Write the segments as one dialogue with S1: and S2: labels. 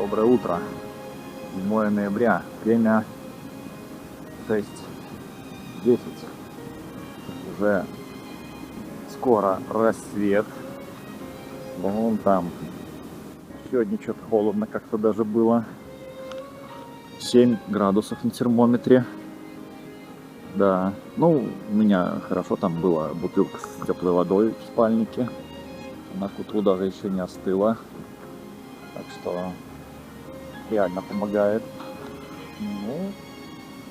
S1: Доброе утро. 7 ноября. Время 6:10. Уже скоро рассвет. Вон там. Сегодня что-то холодно как-то даже было. 7 градусов на термометре. Да. Ну, у меня хорошо, там была бутылка с теплой водой в спальнике. Она к утру даже еще не остыла. Так что реально помогает. Ну,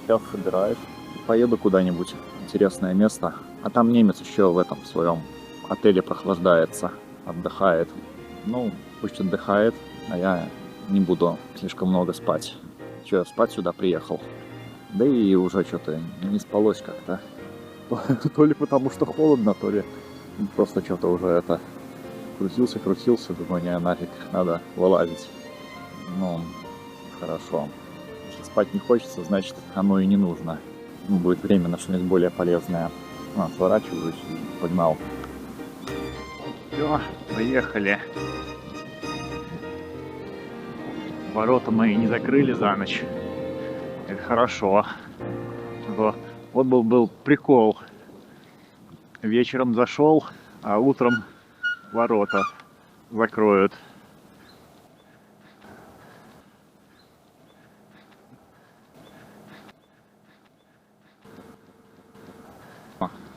S1: сейчас собираюсь. Поеду куда-нибудь. Интересное место. А там немец еще в этом своем отеле прохлаждается, отдыхает. Ну, пусть отдыхает, а я не буду слишком много спать. Че, я спать сюда приехал? Да и уже что-то не спалось как-то. То ли потому что холодно, то ли просто что-то уже это... Крутился, думаю, не, нафиг, надо вылазить. Ну, хорошо. Если спать не хочется, значит, оно и не нужно. Будет время на что-нибудь более полезное. Сворачиваюсь и погнал. Все, поехали. Ворота мои не закрыли за ночь. Это хорошо. Вот был прикол. Вечером зашел, а утром ворота закроют.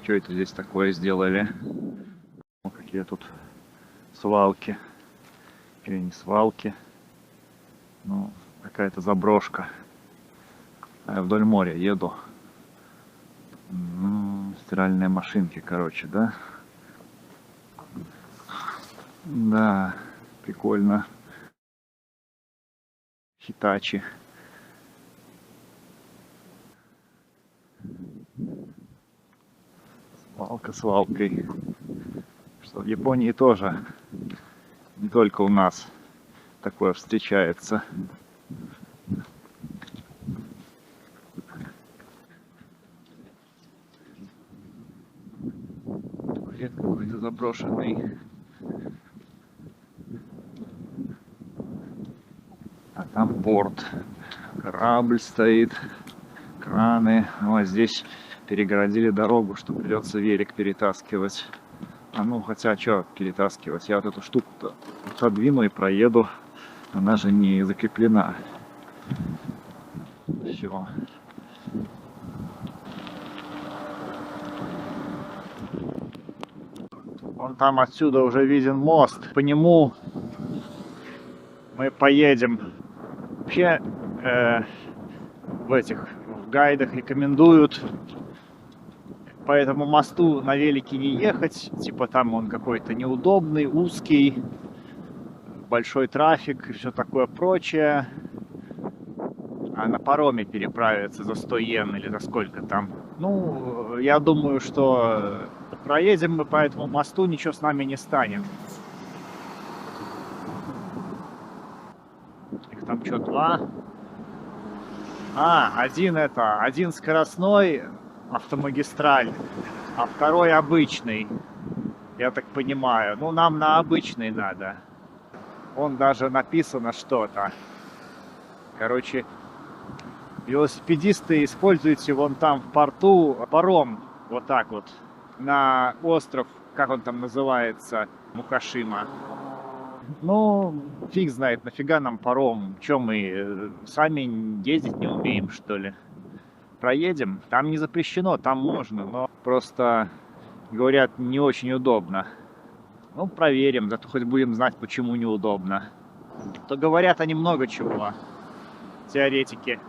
S1: Что это здесь такое сделали? Какие тут свалки. Или не свалки. Ну, какая-то заброшка. А я вдоль моря еду. Стиральные машинки, короче, да? Да, прикольно. Хитачи. Свалка свалкой. Что в Японии тоже, не только у нас, такое встречается. Туалет какой-то заброшенный. А там порт. Корабль стоит. Краны. Ну, а здесь перегородили дорогу, что придется велик перетаскивать. А ну, хотя, что перетаскивать? Я вот эту штуку-то отодвину и проеду. Она же не закреплена. Все. Вон там отсюда уже виден мост. По нему мы поедем. Вообще в гайдах рекомендуют по этому мосту на велике не ехать. Типа там он какой-то неудобный, узкий, большой трафик и все такое прочее. А на пароме переправиться за 100 йен или за сколько там. Ну, я думаю, что проедем мы по этому мосту, ничего с нами не станет. Их там что, 2? Один скоростной автомагистраль, а второй обычный. Я так понимаю. Ну, нам на обычный надо. Вон даже написано что-то. Короче, велосипедисты, используйте вон там в порту паром. Вот так вот. На остров, как он там называется, Мукашима. Ну, фиг знает, нафига нам паром? Че мы сами ездить не умеем, что ли? Проедем? Там не запрещено, там можно, но просто, говорят, не очень удобно. Ну, проверим, зато хоть будем знать, почему неудобно. То говорят они много чего, теоретики.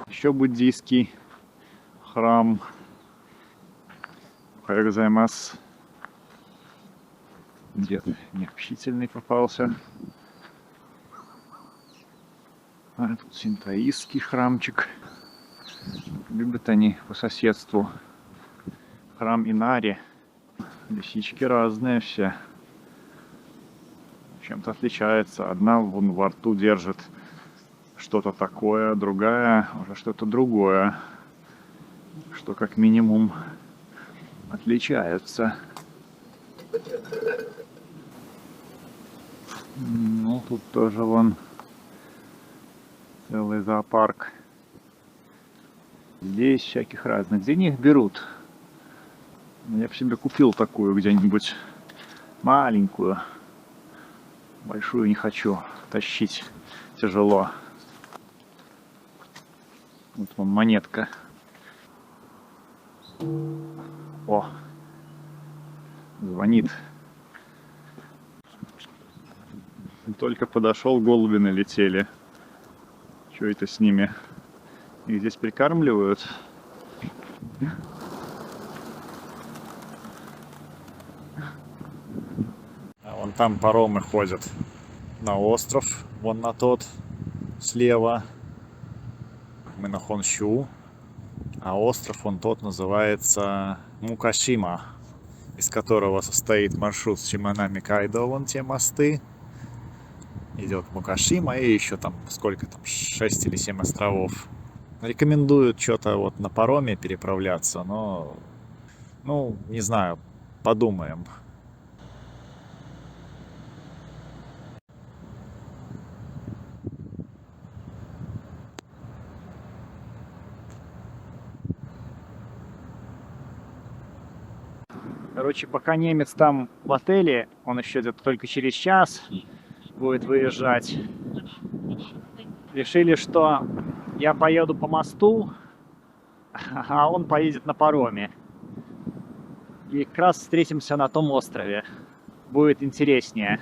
S1: Еще буддийский храм. Хайгозаймас. Дед необщительный попался. А тут синтоистский храмчик. Любят они по соседству. Храм Инари. Лисички разные все. Чем-то отличается. Одна вон во рту держит что-то такое, другая уже что-то другое. Что как минимум отличаются. Ну, тут тоже вон целый зоопарк. Здесь всяких разных. Где них берут? Я бы себе купил такую где-нибудь маленькую. Большую не хочу тащить. Тяжело. Вот вон монетка. О! Звонит. Только подошел, голуби налетели. Что это с ними? Их здесь прикармливают? А вон там паромы ходят на остров. Вон на тот слева. Мы на Хонщу. А остров вон тот называется Мукашима, из которого состоит маршрут с Шиманами-Кайдо. Вон те мосты. Идет Мукашима и еще там сколько там, 6 или 7 островов. Рекомендуют что-то вот на пароме переправляться, но, ну, не знаю, подумаем. Короче, пока немец там в отеле, он еще где-то только через час будет выезжать. Решили, что я поеду по мосту, а он поедет на пароме. И как раз встретимся на том острове. Будет интереснее.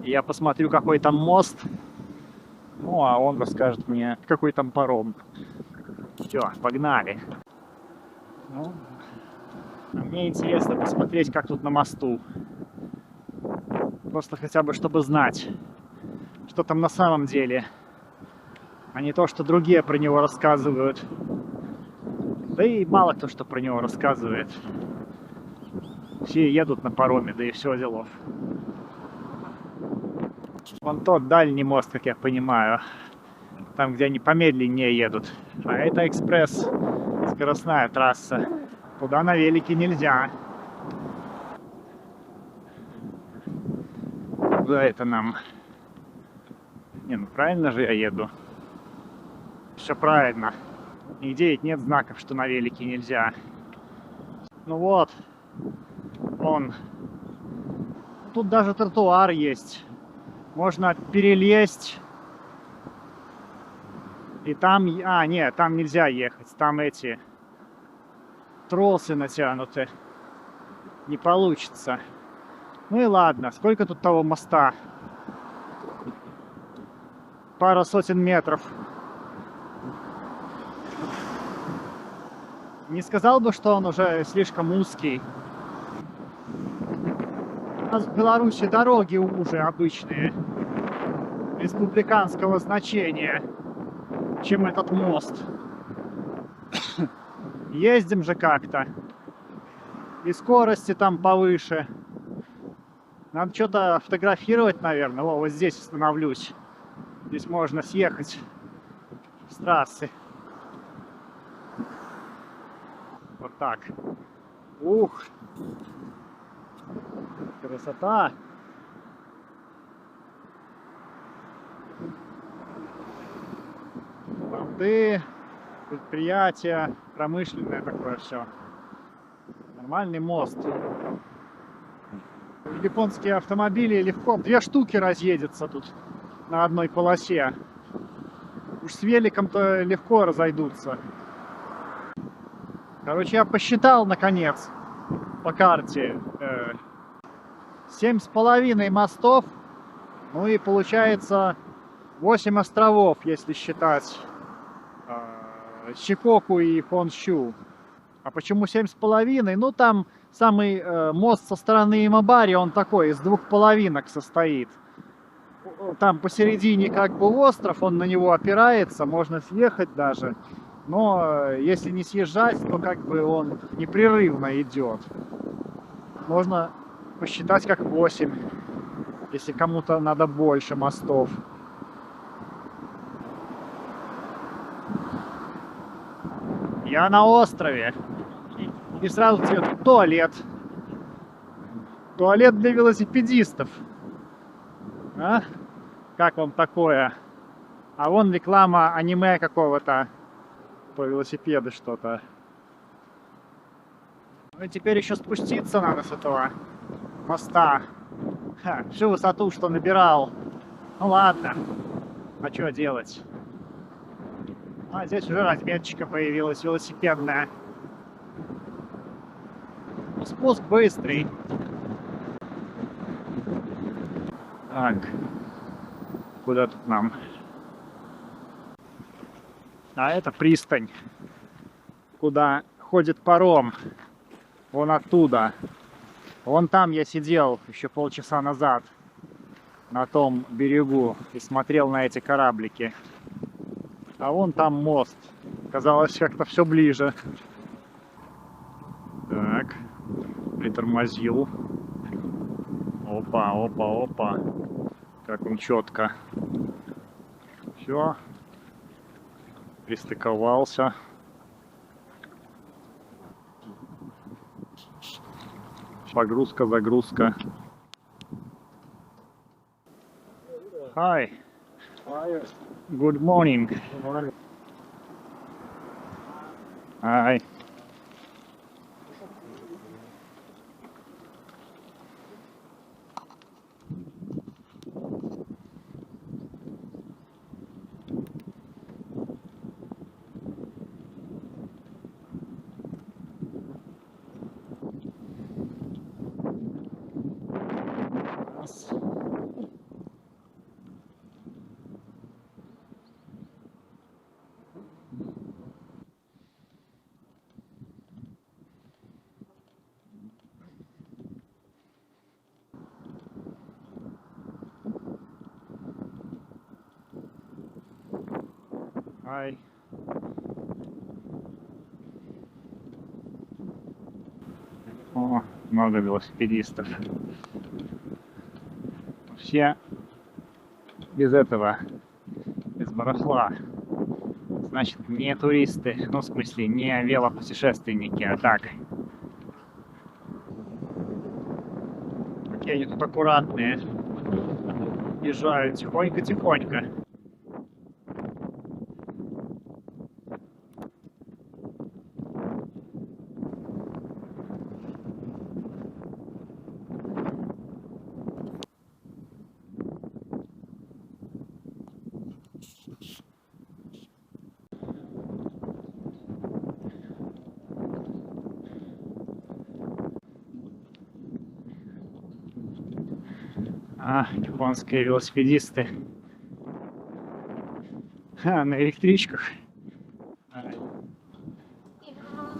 S1: Я посмотрю, какой там мост. Ну, а он расскажет мне, какой там паром. Все, погнали. Ну, мне интересно посмотреть, как тут на мосту. Просто хотя бы, чтобы знать, что там на самом деле. А не то, что другие про него рассказывают. Да и мало кто что про него рассказывает. Все едут на пароме, да и все делов. Вон тот дальний мост, как я понимаю. Там, где они помедленнее едут. А это экспресс, скоростная трасса. Туда на велике нельзя. Куда это нам? Не, ну правильно же я еду. Все правильно. Нигде ведь нет знаков, что на велике нельзя. Ну вот. Вон. Тут даже тротуар есть. Можно перелезть. И там... А, нет, там нельзя ехать. Там эти... тросы натянуты. Не получится. Ну и ладно. Сколько тут того моста? Пара сотен метров. Не сказал бы, что он уже слишком узкий. У нас в Беларуси дороги уже обычные. Республиканского значения. Чем этот мост. Ездим же как-то. И скорости там повыше. Надо что-то фотографировать, наверное. О, вот здесь остановлюсь. Здесь можно съехать с трассы. Вот так. Ух! Красота! Порты, предприятия, промышленное такое все. Нормальный мост. Японские автомобили легко, 2 штуки разъедется тут на одной полосе. Уж с великом-то легко разойдутся. Короче, я посчитал наконец по карте 7,5 мостов. Ну и получается 8 островов, если считать Шикоку и Хонщу. А почему 7,5? Ну там самый мост со стороны Имабари, он такой, из 2 половинок состоит. Там посередине как бы остров, он на него опирается, можно съехать даже. Но если не съезжать, то как бы он непрерывно идет. Можно посчитать как 8, если кому-то надо больше мостов. Я на острове. И сразу тебе туалет. Туалет для велосипедистов.
S2: А? Как вам такое? А вон реклама аниме какого-то. Про велосипеды что-то. Ну и теперь еще спуститься надо с этого моста. Ха, всю высоту, что набирал. Ну ладно. А что делать? А здесь уже разметчика появилась велосипедная. Спуск быстрый. Так. Куда тут нам? А это пристань, куда ходит паром. Вон оттуда. Вон там я сидел еще полчаса назад. На том берегу. И смотрел на эти кораблики. А вон там мост. Казалось, как-то все ближе. Так. Притормозил. Опа, опа, опа. Как он четко. Все. Пристыковался. Погрузка, загрузка. Hi. Good morning. Hi. Hi. О, много велосипедистов. Все без этого, без барахла. Значит, не туристы, ну, в смысле, не велопутешественники, а так. Какие они тут аккуратные. Езжают тихонько-тихонько. А, японские велосипедисты. А, на электричках.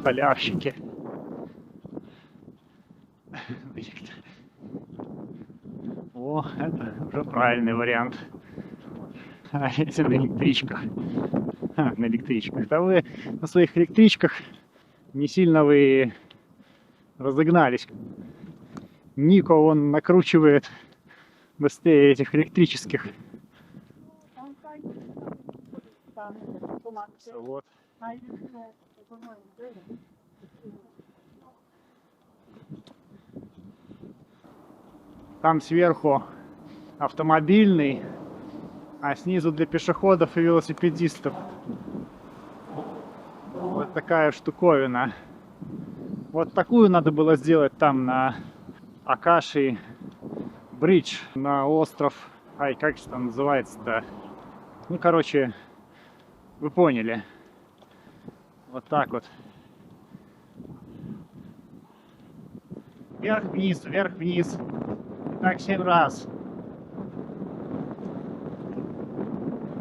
S2: Полярщики. О, это уже правильный вариант. А эти на электричках. А, на электричках. Да вы на своих электричках не сильно вы разогнались. Нико он накручивает быстрее этих электрических. Вот. Там сверху автомобильный, а снизу для пешеходов и велосипедистов. Вот такая штуковина. Вот такую надо было сделать там на Акаши Бридж, на остров. Ай, как же там называется-то? Ну, короче, вы поняли. Вот так вот. Вверх-вниз, вверх-вниз. Так 7 раз.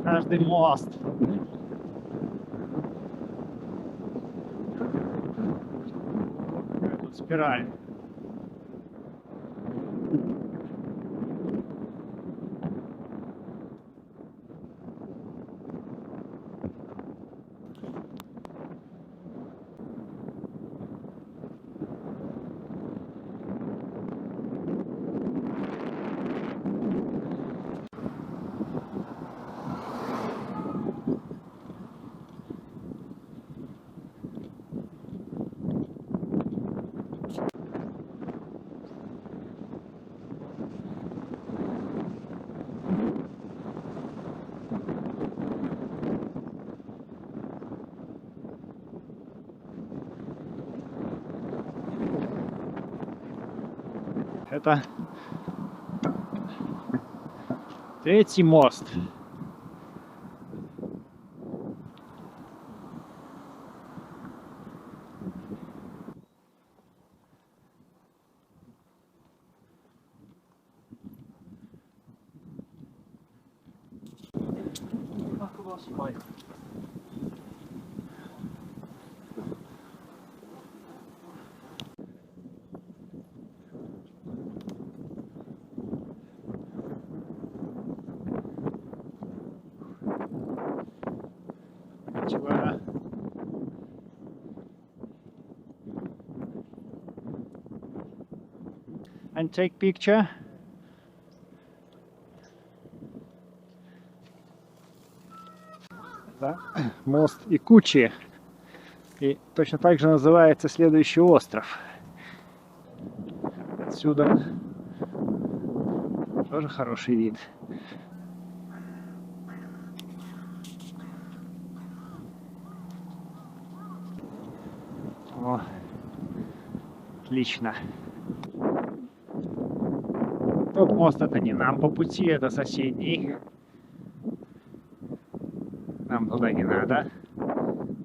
S2: Каждый мост. Тут спираль. Это третий мост. And take picture. Да? Мост Икучи. И точно так же называется следующий остров. Отсюда тоже хороший вид. О, отлично. Тот мост это не нам по пути, это соседний. Нам туда не надо.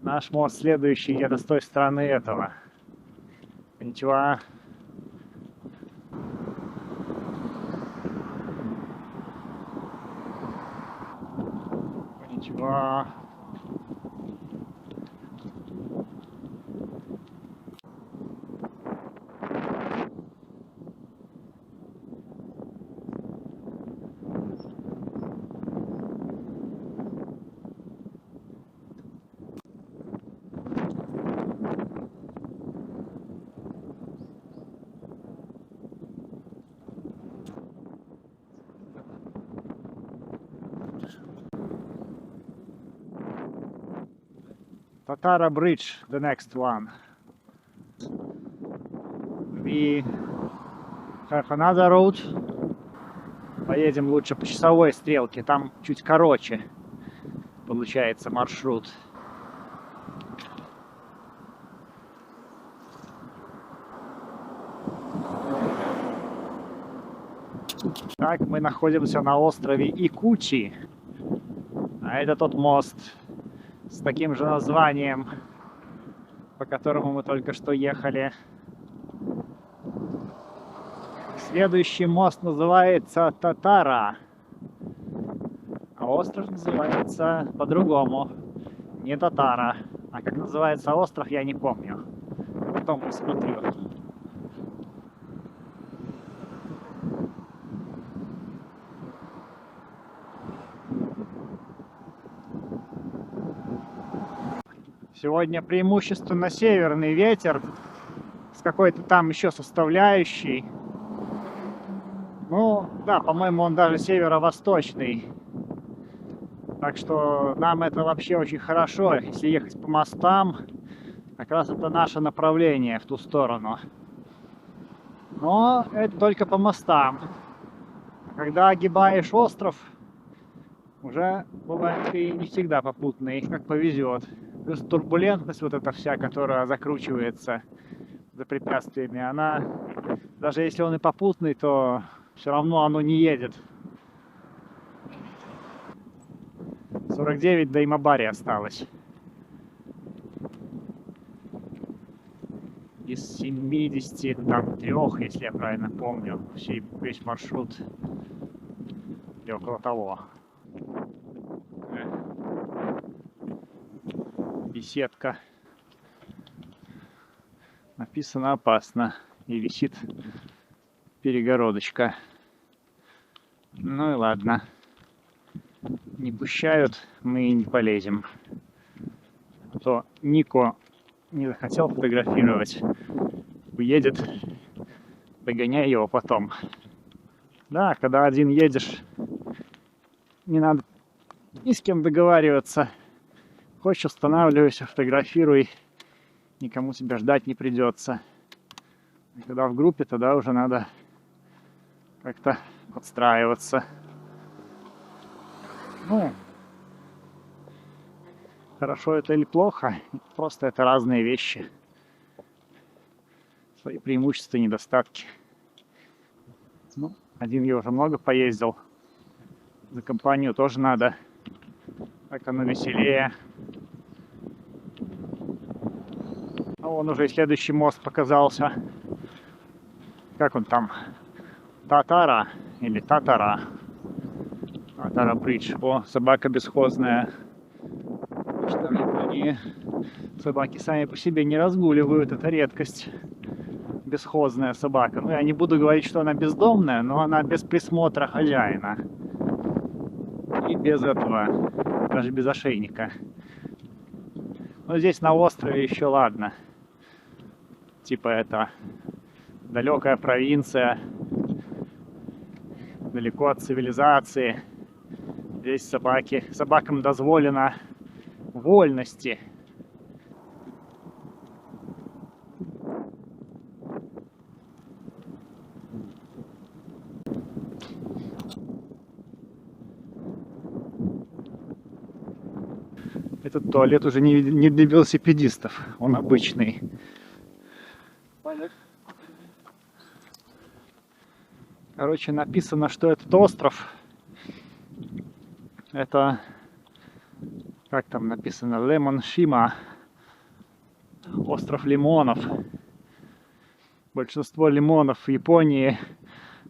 S2: Наш мост следующий где-то с той стороны этого. Кончуа. Кончуа. Tatara Bridge, the next one. We have another road. Поедем лучше по часовой стрелке, там чуть короче получается маршрут. Так, мы находимся на острове Икучи. А это тот мост с таким же названием, по которому мы только что ехали. Следующий мост называется Татара, а остров называется по-другому, не Татара. А как называется остров, я не помню. Потом посмотрю. Сегодня преимущественно северный ветер с какой-то там еще составляющей. Ну, да, по-моему, он даже северо-восточный. Так что нам это вообще очень хорошо. Если ехать по мостам, как раз это наше направление в ту сторону. Но это только по мостам. Когда огибаешь остров, уже бывает и не всегда попутный, как повезет. Плюс турбулентность вот эта вся, которая закручивается за препятствиями, она, даже если он и попутный, то все равно оно не едет. 49 до Имабари осталось. Из 73, если я правильно помню, весь маршрут или около того. Беседка. Написано опасно. И висит перегородочка. Ну и ладно. Не пущают, мы и не полезем. А то Нико не захотел фотографировать. Уедет, догоняй его потом. Да, когда один едешь, не надо ни с кем договариваться. Хочешь, останавливайся, фотографируй. Никому тебя ждать не придется. И когда в группе, тогда уже надо как-то подстраиваться. Ну, хорошо это или плохо, просто это разные вещи. Свои преимущества и недостатки. Ну, один я уже много поездил. За компанию тоже надо. Так оно веселее. А вон уже и следующий мост показался. Как он там? Татара или Татара? Татара Бридж. О, собака бесхозная. Что в Японии собаки сами по себе не разгуливают. Это редкость. Бесхозная собака. Ну, я не буду говорить, что она бездомная, но она без присмотра хозяина. И без этого, даже без ошейника. Но здесь на острове еще ладно. Типа это далекая провинция, далеко от цивилизации. Здесь собакам дозволено вольности. Этот туалет уже не для велосипедистов, он обычный. Короче, написано, что этот остров, это, как там написано, Лемон-Шима, остров лимонов. Большинство лимонов в Японии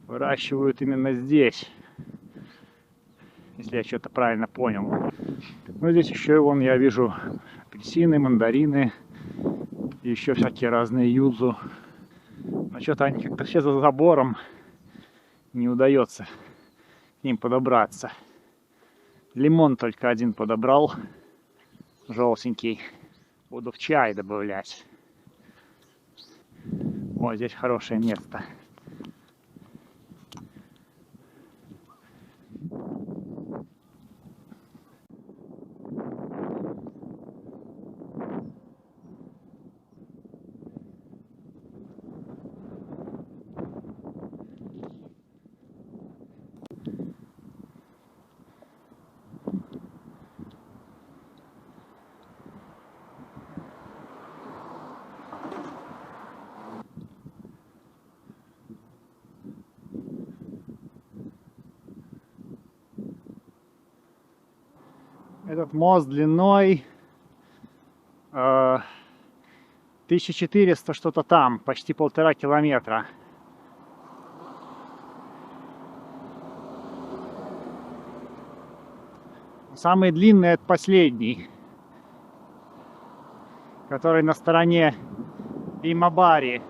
S2: выращивают именно здесь, если я что-то правильно понял. Ну, здесь еще вон я вижу апельсины, мандарины, и еще всякие разные юзу. Но что-то они как-то все за забором, не удается к ним подобраться. Лимон только один подобрал, желтенький. Буду в чай добавлять. О, здесь хорошее место. Этот мост длиной 1400 что-то там, почти 1,5 километра. Самый длинный это последний, который на стороне Имабари.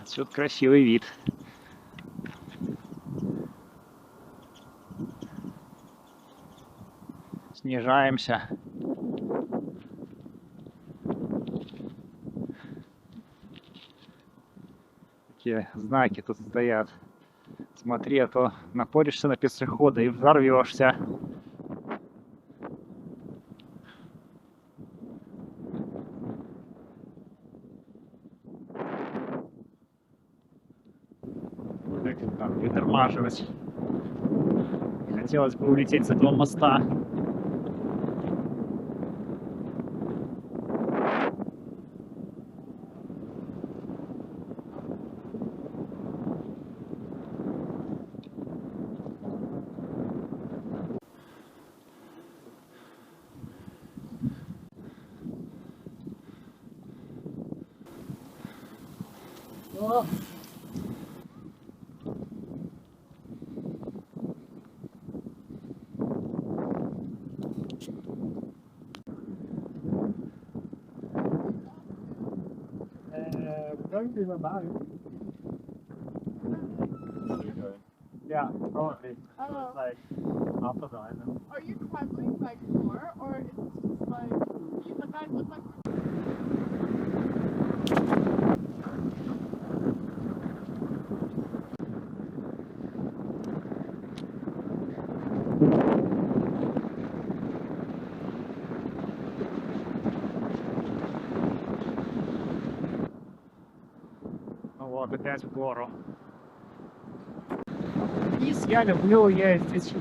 S2: Отсюда красивый вид. Снижаемся. Такие знаки тут стоят. Смотри, а то напоришься на пешехода и взорвешься. Там притормаживать. Хотелось бы улететь с этого моста. Going to Imabari. Yeah, probably.
S3: Oh.
S2: It's like half of the island.
S3: Are you traveling like more, or it's just like the guys look like?
S2: Вот опять в гору. Вниз я люблю ездить.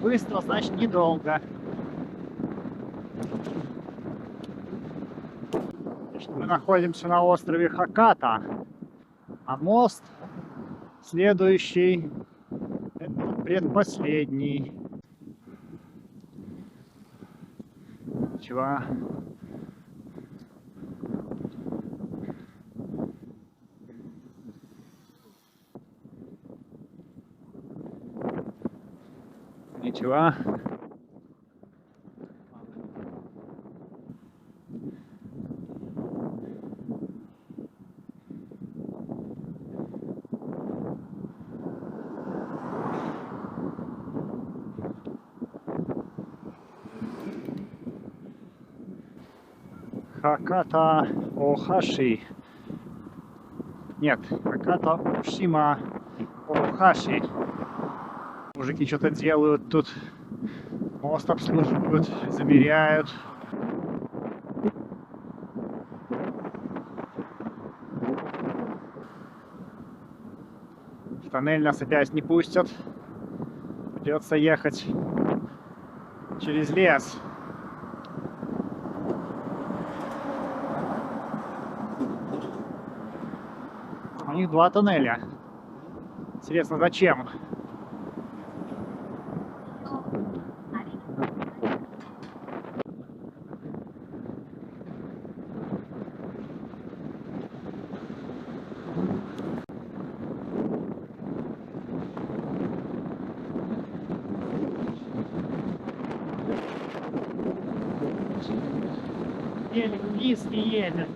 S2: Быстро, значит, недолго. Мы находимся на острове Хаката, а мост следующий, это предпоследний. Чего? Ничего. Хаката Охаши. Нет, Хаката Ушима Охаши. Мужики что-то делают тут. Мост обслуживают, замеряют. В тоннель нас опять не пустят. Придется ехать через лес. У них 2 тоннеля. Интересно, зачем? Еле вниз не едет.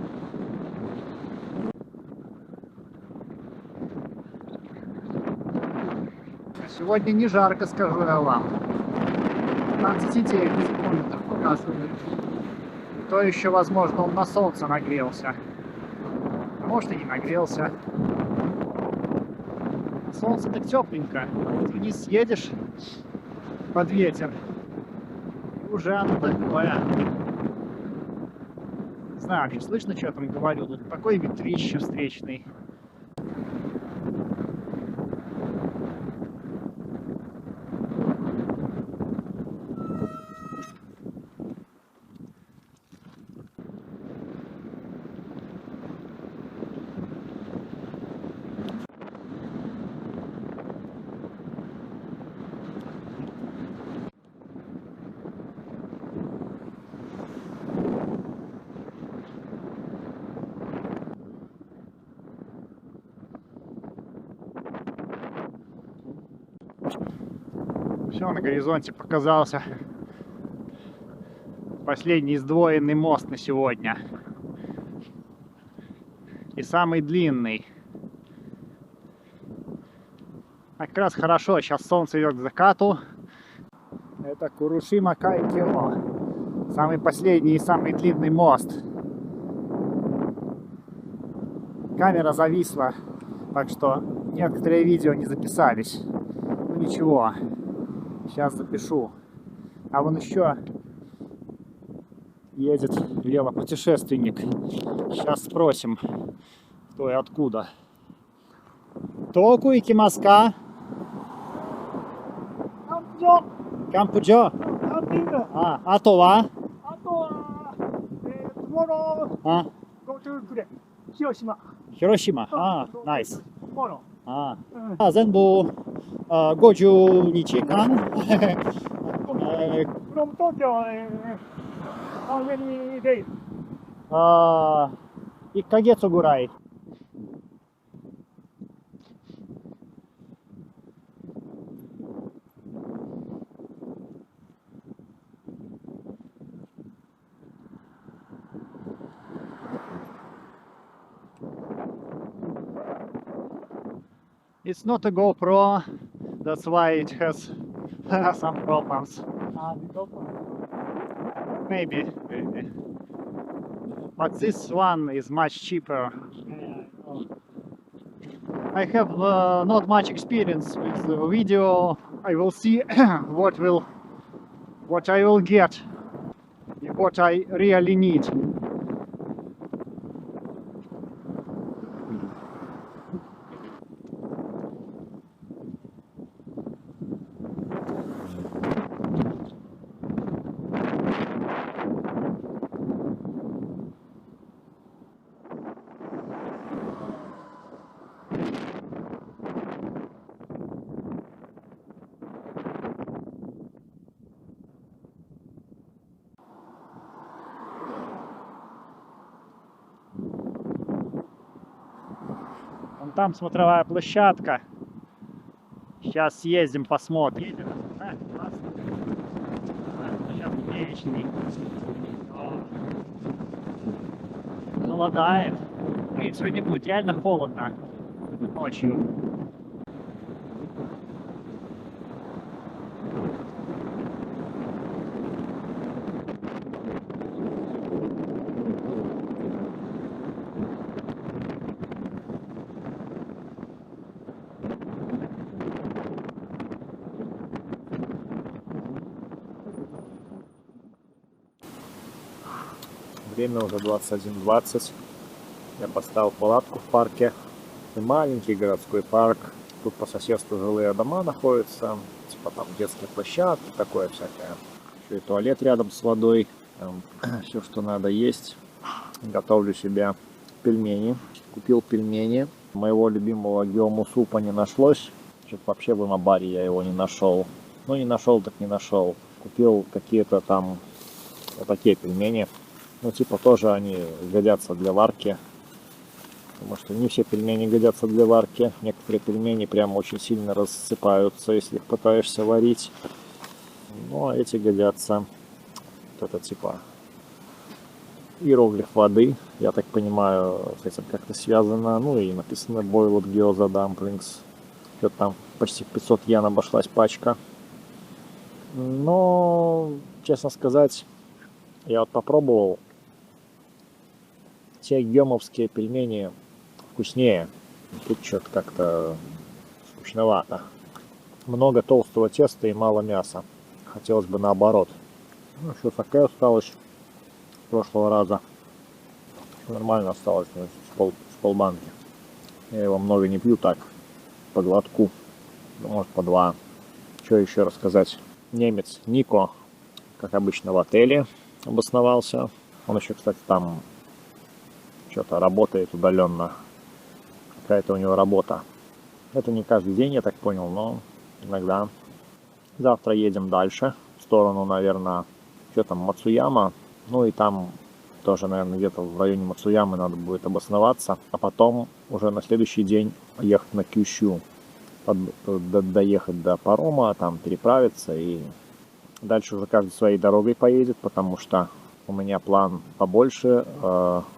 S2: Сегодня не жарко, скажу я вам. 15,9 секунд показывает. И то еще, возможно, он на солнце нагрелся. А может и не нагрелся. На солнце так тепленько. Вниз едешь под ветер. И уже оно такое. Не знаю, вообще слышно, что я там говорю. Тут такой ветрище встречный. Все, на горизонте показался последний сдвоенный мост на сегодня. И самый длинный. Как раз хорошо, сейчас солнце идет к закату. Это Курушима Кайкио. Самый последний и самый длинный мост. Камера зависла, так что некоторые видео не записались. Ну ничего. Сейчас запишу. А вон еще едет велопутешественник. Сейчас спросим, кто и откуда. Току икимаска? Кампуджо. А то ва? Хиросима. Nice. 全部50日間
S4: From Tokyo, how many days?
S2: 1ヶ月ぐらい。It's not a GoPro, that's why it has some problems. Maybe. But this one is much cheaper. I have not much experience with the video. I will see what I will get, what I really need. Вон там смотровая площадка. Сейчас съездим, посмотрим. Едет. Классно. Сейчас вечный. Холодает. И сегодня будет реально холодно. Ночью.
S1: Время уже 21:20. Я поставил палатку в парке. Маленький городской парк. Тут по соседству жилые дома находятся. Типа там детские площадки, такое всякое. Еще и туалет рядом с водой. Там все, что надо есть. Готовлю себе пельмени. Купил пельмени. Моего любимого геому супа не нашлось. Что-то вообще в Имабаре я его не нашел. Ну не нашел, так не нашел. Купил какие-то там вот такие пельмени. Ну, типа, тоже они годятся для варки. Потому что не все пельмени годятся для варки. Некоторые пельмени прям очень сильно рассыпаются, если их пытаешься варить. Ну, а эти годятся. Вот это типа иероглиф воды. Я так понимаю, с этим как-то связано. Ну, и написано Boiled Gyoza Dumplings. Что-то там почти 500 йен обошлась пачка. Но, честно сказать, я вот попробовал. Те гемовские пельмени вкуснее. Тут что-то как-то скучновато. Много толстого теста и мало мяса. Хотелось бы наоборот. Ну, что такая осталось с прошлого раза. Нормально осталось, с полбанки. Я его много не пью так, по глотку. Ну, может, по два. Что еще рассказать? Немец Нико, как обычно, в отеле обосновался. Он еще, кстати, там что-то работает удаленно. Какая-то у него работа. Это не каждый день, я так понял, но иногда. Завтра едем дальше. В сторону, наверное, что там, Мацуяма. Ну и там тоже, наверное, где-то в районе Мацуямы надо будет обосноваться. А потом уже на следующий день ехать на Кюшю. Доехать до парома, там переправиться. И дальше уже каждый своей дорогой поедет, потому что у меня план побольше,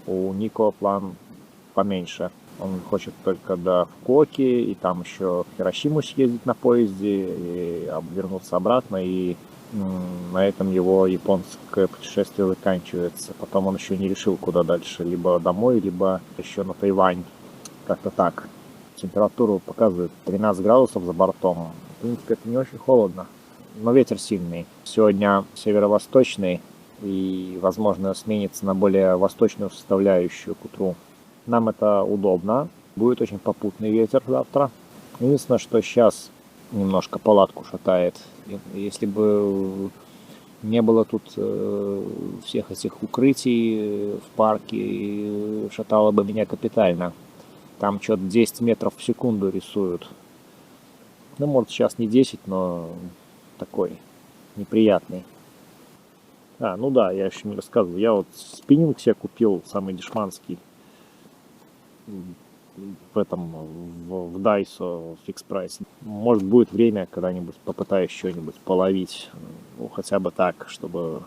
S1: у Нико план поменьше. Он хочет только до Фукуоки, и там еще в Хиросиму съездить на поезде, и вернуться обратно, и на этом его японское путешествие заканчивается. Потом он еще не решил, куда дальше, либо домой, либо еще на Тайвань. Как-то так. Температуру показывает 13 градусов за бортом. В принципе, это не очень холодно, но ветер сильный. Сегодня северо-восточный, и, возможно, сменится на более восточную составляющую к утру. Нам это удобно. Будет очень попутный ветер завтра. Единственное, что сейчас немножко палатку шатает. Если бы не было тут всех этих укрытий в парке, шатало бы меня капитально. Там что-то 10 метров в секунду рисуют. Ну, может, сейчас не 10, но такой неприятный. Ну да, я еще не рассказывал. Я вот спиннинг себе купил, самый дешманский, в Daiso Fix Price. Может, будет время, когда-нибудь попытаюсь что-нибудь половить. Ну, хотя бы так, чтобы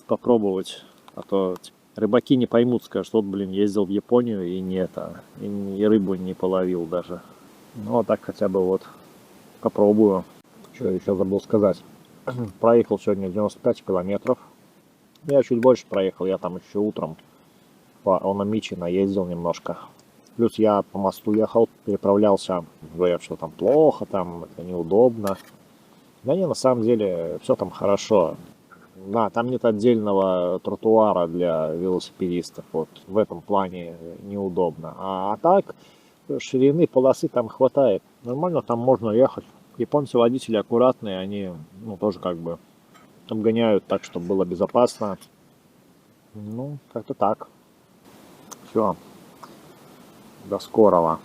S1: попробовать. А то рыбаки не поймут, скажут, вот, блин, ездил в Японию и рыбу не половил даже. Ну, а так хотя бы вот попробую. Что еще забыл сказать. Проехал сегодня 95 километров. Я чуть больше проехал, я там еще утром по Ономичи наездил немножко. Плюс я по мосту ехал, переправлялся, говорят, что там плохо, там это неудобно. Да не, на самом деле все там хорошо. Да, там нет отдельного тротуара для велосипедистов, вот в этом плане неудобно. А так, ширины полосы там хватает. Нормально там можно ехать. Японцы-водители аккуратные, они тоже как бы обгоняют так, чтобы было безопасно. Ну, как-то так. Все. До скорого.